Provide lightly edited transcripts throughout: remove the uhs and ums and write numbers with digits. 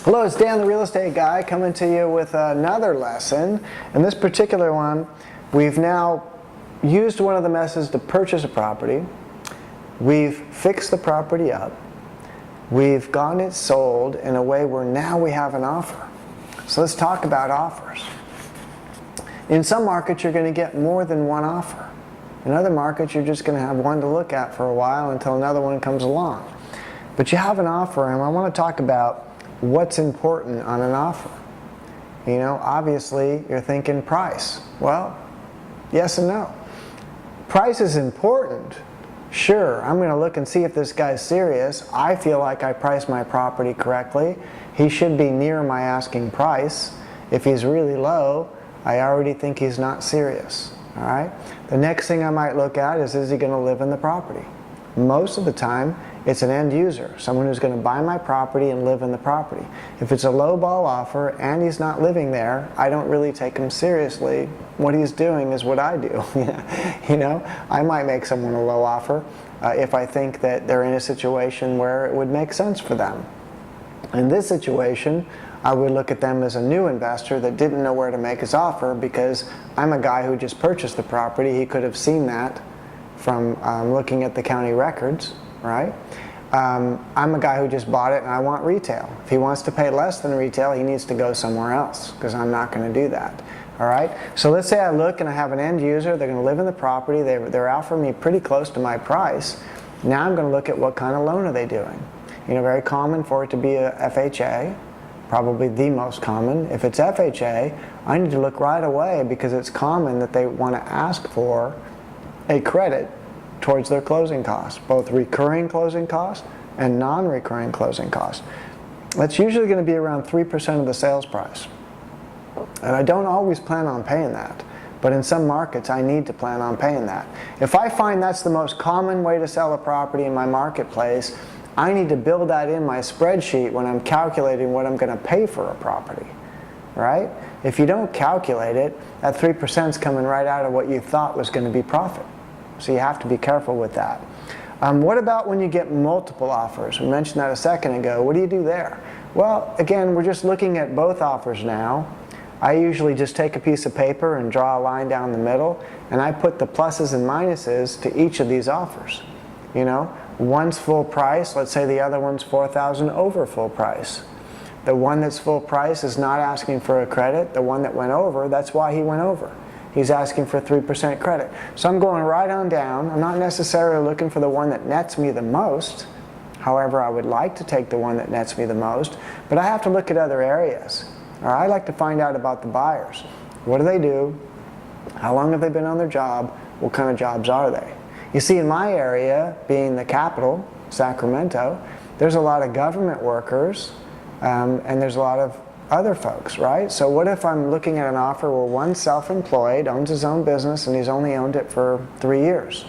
Hello, it's Dan the Real Estate Guy coming to you with another lesson. In this particular one, we've now used one of the methods to purchase a property. We've fixed the property up. We've gotten it sold in a way where now we have an offer. So let's talk about offers. In some markets, you're going to get more than one offer. In other markets, you're just going to have one to look at for a while until another one comes along. But you have an offer, and I want to talk about what's important on an offer. You know, obviously you're thinking price. Well, yes and no. Price is important. Sure, I'm going to look and see if this guy's serious. I feel like I priced my property correctly. He should be near my asking price. If he's really low, I already think he's not serious. All right? The next thing I might look at is he going to live in the property? Most of the time, it's an end user, someone who's going to buy my property and live in the property. If it's a low ball offer and he's not living there, I don't really take him seriously. What he's doing is what I do. You know, I might make someone a low offer if I think that they're in a situation where it would make sense for them. In this situation, I would look at them as a new investor that didn't know where to make his offer, because I'm a guy who just purchased the property. He could have seen that from looking at the county records. Right? I'm a guy who just bought it and I want retail. If he wants to pay less than retail, he needs to go somewhere else, because I'm not going to do that. All right? So let's say I look and I have an end user. They're going to live in the property. They're offering me pretty close to my price. Now I'm going to look at what kind of loan are they doing. You know, very common for it to be a FHA, probably the most common. If it's FHA, I need to look right away, because it's common that they want to ask for a credit towards their closing costs, both recurring closing costs and non-recurring closing costs. That's usually going to be around 3% of the sales price. And I don't always plan on paying that, but in some markets I need to plan on paying that. If I find that's the most common way to sell a property in my marketplace, I need to build that in my spreadsheet when I'm calculating what I'm going to pay for a property. Right? If you don't calculate it, that 3% is coming right out of what you thought was going to be profit. So you have to be careful with that. What about when you get multiple offers? We mentioned that a second ago. What do you do there? Well, again, we're just looking at both offers now. I usually just take a piece of paper and draw a line down the middle, and I put the pluses and minuses to each of these offers. You know, one's full price. Let's say the other one's $4,000 over full price. The one that's full price is not asking for a credit. The one that went over, that's why he went over. He's asking for 3% credit. So I'm going right on down. I'm not necessarily looking for the one that nets me the most. However, I would like to take the one that nets me the most, but I have to look at other areas. I like to find out about the buyers. What do they do? How long have they been on their job? What kind of jobs are they? You see, in my area, being the capital, Sacramento, there's a lot of government workers, and there's a lot of other folks, right? So what if I'm looking at an offer where one's self-employed, owns his own business, and he's only owned it for 3 years?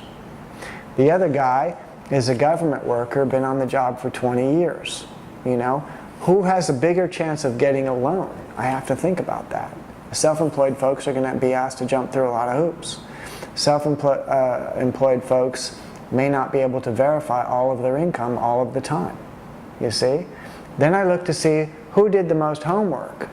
The other guy is a government worker, been on the job for 20 years. You know, who has a bigger chance of getting a loan? I have to think about that. Self-employed folks are going to be asked to jump through a lot of hoops. Self-employed folks may not be able to verify all of their income all of the time. You see? Then I look to see who did the most homework,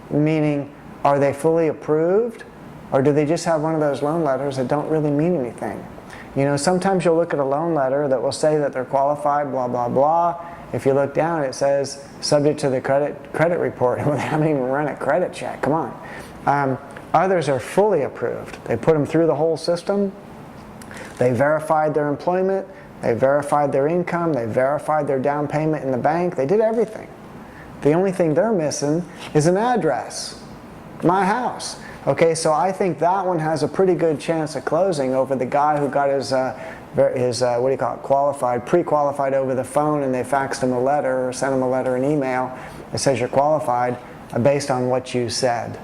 meaning, are they fully approved, or do they just have one of those loan letters that don't really mean anything? You know, sometimes you'll look at a loan letter that will say that they're qualified, blah, blah, blah. If you look down, it says, subject to the credit report. Well, they haven't even run a credit check. Come on. Others are fully approved. They put them through the whole system. They verified their employment. They verified their income. They verified their down payment in the bank. They did everything. The only thing they're missing is an address, my house. Okay, so I think that one has a pretty good chance of closing over the guy who got his what do you call it, qualified, pre-qualified over the phone, and they faxed him a letter or sent him a letter, an email that says you're qualified based on what you said.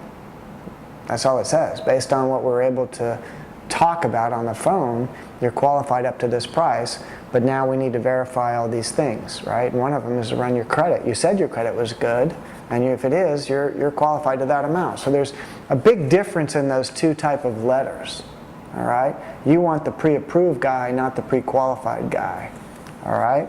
That's all it says. Based on what we're able to talk about on the phone, you're qualified up to this price, but now we need to verify all these things, right? And one of them is to run your credit. You said your credit was good, and if it is, you're qualified to that amount. So there's a big difference in those two type of letters, all right? You want the pre-approved guy, not the pre-qualified guy, all right?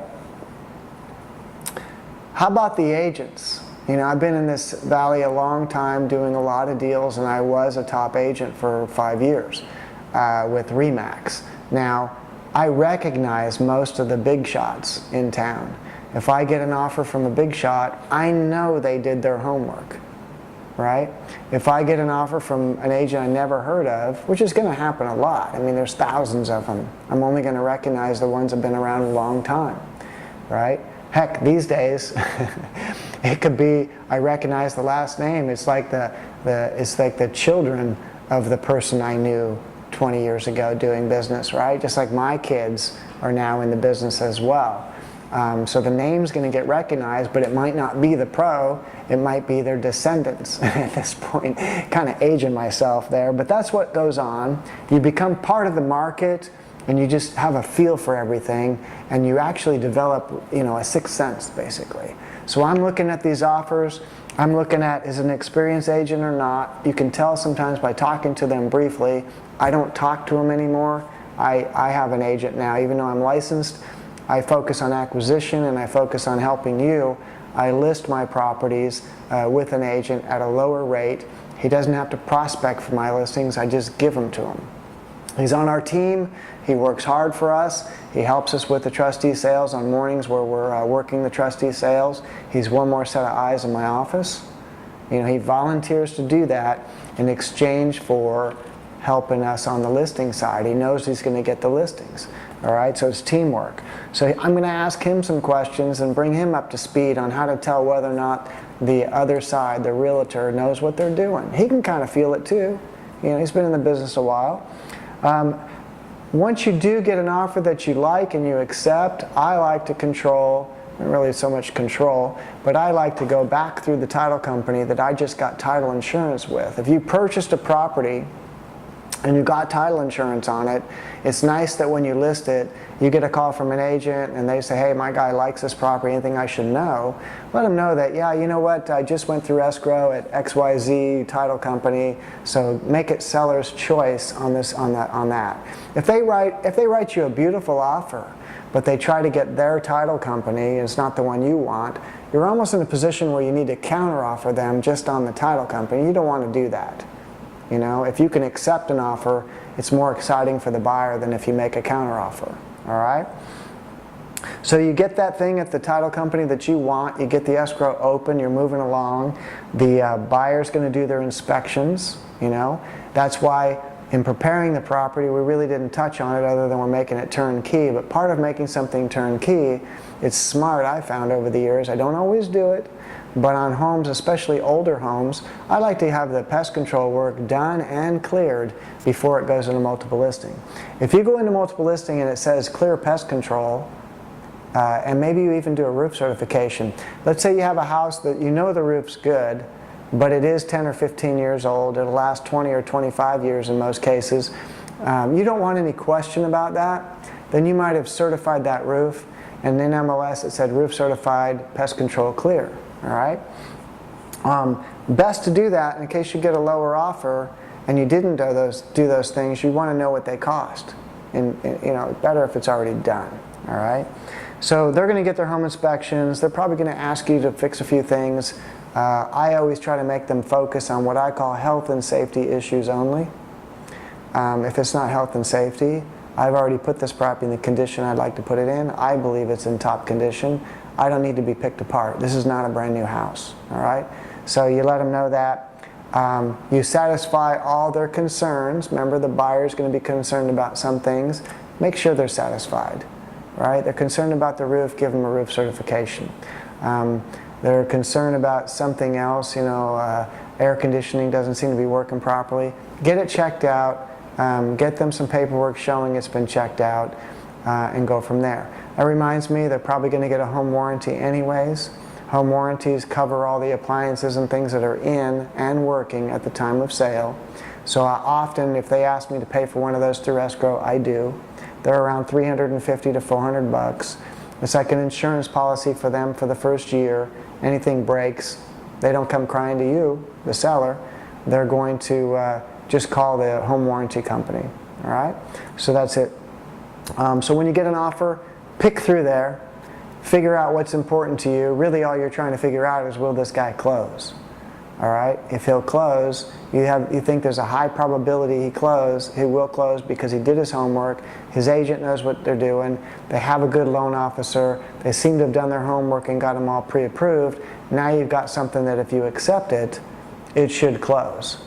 How about the agents? You know, I've been in this valley a long time doing a lot of deals, and I was a top agent for 5 years with RE/MAX. Now, I recognize most of the big shots in town. If I get an offer from a big shot, I know they did their homework, right? If I get an offer from an agent I never heard of, which is going to happen a lot, I mean, there's thousands of them, I'm only going to recognize the ones that have been around a long time, right? Heck, these days, it could be I recognize the last name. It's like the children of the person I knew 20 years ago doing business, right? Just like my kids are now in the business as well. So the name's going to get recognized, but it might not be the pro. It might be their descendants at this point. Kind of aging myself there, but that's what goes on. You become part of the market, and you just have a feel for everything, and you actually develop, you know, a sixth sense, basically. So I'm looking at these offers. I'm looking at, is it an experienced agent or not? You can tell sometimes by talking to them briefly. I don't talk to them anymore. I have an agent now, even though I'm licensed. I focus on acquisition, and I focus on helping you. I list my properties with an agent at a lower rate. He doesn't have to prospect for my listings. I just give them to him. He's on our team. He works hard for us. He helps us with the trustee sales on mornings where we're working the trustee sales. He's one more set of eyes in my office. You know, he volunteers to do that in exchange for helping us on the listing side. He knows he's going to get the listings. All right, so it's teamwork. So I'm going to ask him some questions and bring him up to speed on how to tell whether or not the other side, the realtor, knows what they're doing. He can kind of feel it too. You know, he's been in the business a while. Once you do get an offer that you like and you accept, I like to control, not really so much control, but I like to go back through the title company that I just got title insurance with. If you purchased a property and you got title insurance on it, it's nice that when you list it, you get a call from an agent and they say, hey, my guy likes this property, anything I should know? Let them know that, yeah, you know what, I just went through escrow at XYZ title company, so make it seller's choice on this, on that. If they write you a beautiful offer, but they try to get their title company, and it's not the one you want, you're almost in a position where you need to counteroffer them just on the title company. You don't want to do that. You know, if you can accept an offer, it's more exciting for the buyer than if you make a counteroffer. All right? So you get that thing at the title company that you want, you get the escrow open, you're moving along, the buyer's going to do their inspections, you know. That's why in preparing the property we really didn't touch on it other than we're making it turnkey, but part of making something turnkey, it's smart, I found over the years. I don't always do it, but on homes, especially older homes, I like to have the pest control work done and cleared before it goes into multiple listing. If you go into multiple listing and it says clear pest control, and maybe you even do a roof certification. Let's say you have a house that you know the roof's good, but it is 10 or 15 years old. It'll last 20 or 25 years in most cases. You don't want any question about that. Then you might have certified that roof, and in MLS it said roof certified, pest control clear. All right. Best to do that in case you get a lower offer and you didn't do those things. You want to know what they cost, and you know, better if it's already done. All right. So they're going to get their home inspections. They're probably going to ask you to fix a few things. I always try to make them focus on what I call health and safety issues only. If it's not health and safety, I've already put this property in the condition I'd like to put it in. I believe it's in top condition. I don't need to be picked apart. This is not a brand new house, all right? So you let them know that. You satisfy all their concerns. Remember, the buyer's going to be concerned about some things. Make sure they're satisfied, right? They're concerned about the roof, give them a roof certification. They're concerned about something else, you know, air conditioning doesn't seem to be working properly. Get it checked out. Get them some paperwork showing it's been checked out, and go from there. That reminds me, they're probably going to get a home warranty anyways. Home warranties cover all the appliances and things that are in and working at the time of sale. So often, if they ask me to pay for one of those through escrow, I do. They're around $350 to $400. It's like an insurance policy for them for the first year. Anything breaks, they don't come crying to you, the seller. They're going to just call the home warranty company. All right? So that's it. So when you get an offer, pick through there, figure out what's important to you. Really all you're trying to figure out is, will this guy close? All right, if he'll close, you think there's a high probability he will close because he did his homework, his agent knows what they're doing, they have a good loan officer, they seem to have done their homework and got them all pre-approved. Now you've got something that if you accept it, it should close.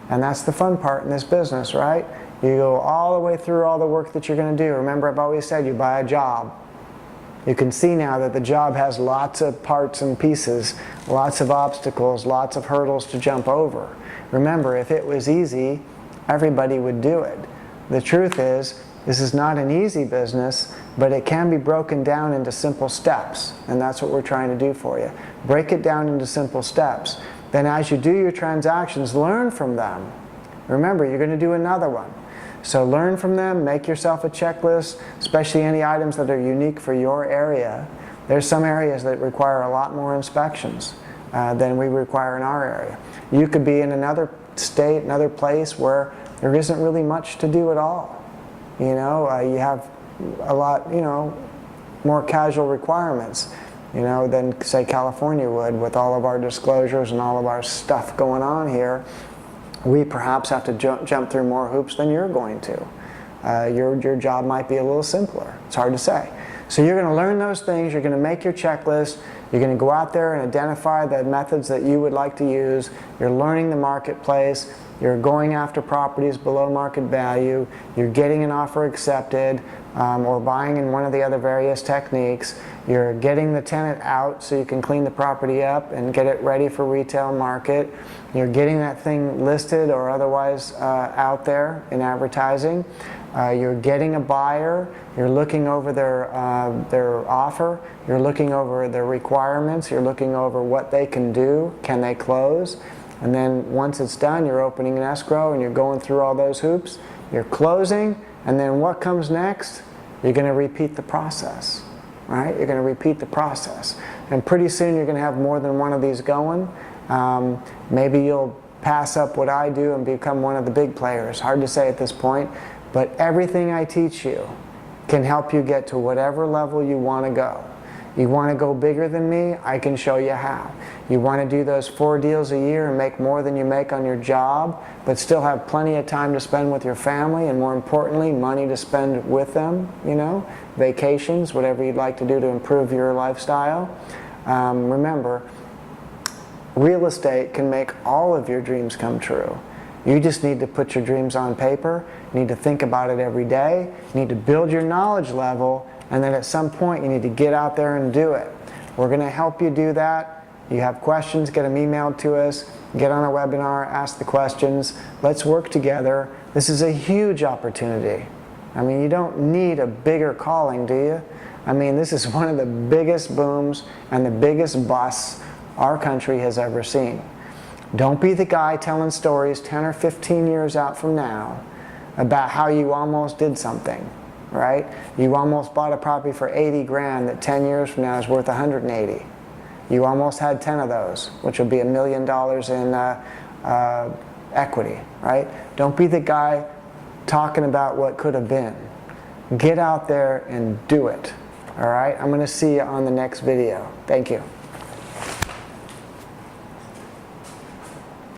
And that's the fun part in this business, right? You go all the way through all the work that you're going to do. Remember, I've always said you buy a job. You can see now that the job has lots of parts and pieces, lots of obstacles, lots of hurdles to jump over. Remember, if it was easy, everybody would do it. The truth is, this is not an easy business, but it can be broken down into simple steps, and that's what we're trying to do for you. Break it down into simple steps. Then as you do your transactions, learn from them. Remember, you're going to do another one. So learn from them, make yourself a checklist, especially any items that are unique for your area. There's some areas that require a lot more inspections than we require in our area. You could be in another state, another place where there isn't really much to do at all. You know, you have a lot, you know, more casual requirements, you know, than say California would with all of our disclosures and all of our stuff going on here. We perhaps have to jump through more hoops than you're going to. Your job might be a little simpler. It's hard to say. So you're going to learn those things, you're going to make your checklist, you're going to go out there and identify the methods that you would like to use, you're learning the marketplace, you're going after properties below market value, you're getting an offer accepted, or buying in one of the other various techniques, you're getting the tenant out so you can clean the property up and get it ready for retail market, you're getting that thing listed or otherwise out there in advertising, you're getting a buyer, you're looking over their offer, you're looking over their requirements, you're looking over what they can do, can they close, and then once it's done, you're opening an escrow and you're going through all those hoops, you're closing, and then what comes next? You're going to repeat the process, right? You're going to repeat the process. And pretty soon you're going to have more than one of these going. Maybe you'll pass up what I do and become one of the big players. Hard to say at this point, but everything I teach you can help you get to whatever level you want to go. You want to go bigger than me? I can show you how. You want to do those 4 deals a year and make more than you make on your job, but still have plenty of time to spend with your family, and more importantly, money to spend with them, you know, vacations, whatever you'd like to do to improve your lifestyle. Remember, real estate can make all of your dreams come true. You just need to put your dreams on paper, you need to think about it every day, you need to build your knowledge level, and then at some point you need to get out there and do it. We're going to help you do that. You have questions, get them emailed to us, get on a webinar, ask the questions. Let's work together. This is a huge opportunity. I mean, you don't need a bigger calling, do you? I mean, this is one of the biggest booms and the biggest busts our country has ever seen. Don't be the guy telling stories 10 or 15 years out from now about how you almost did something. Right? You almost bought a property for 80 grand that 10 years from now is worth 180. You almost had 10 of those, which would be $1 million in equity, right? Don't be the guy talking about what could have been. Get out there and do it, all right? I'm going to see you on the next video. Thank you.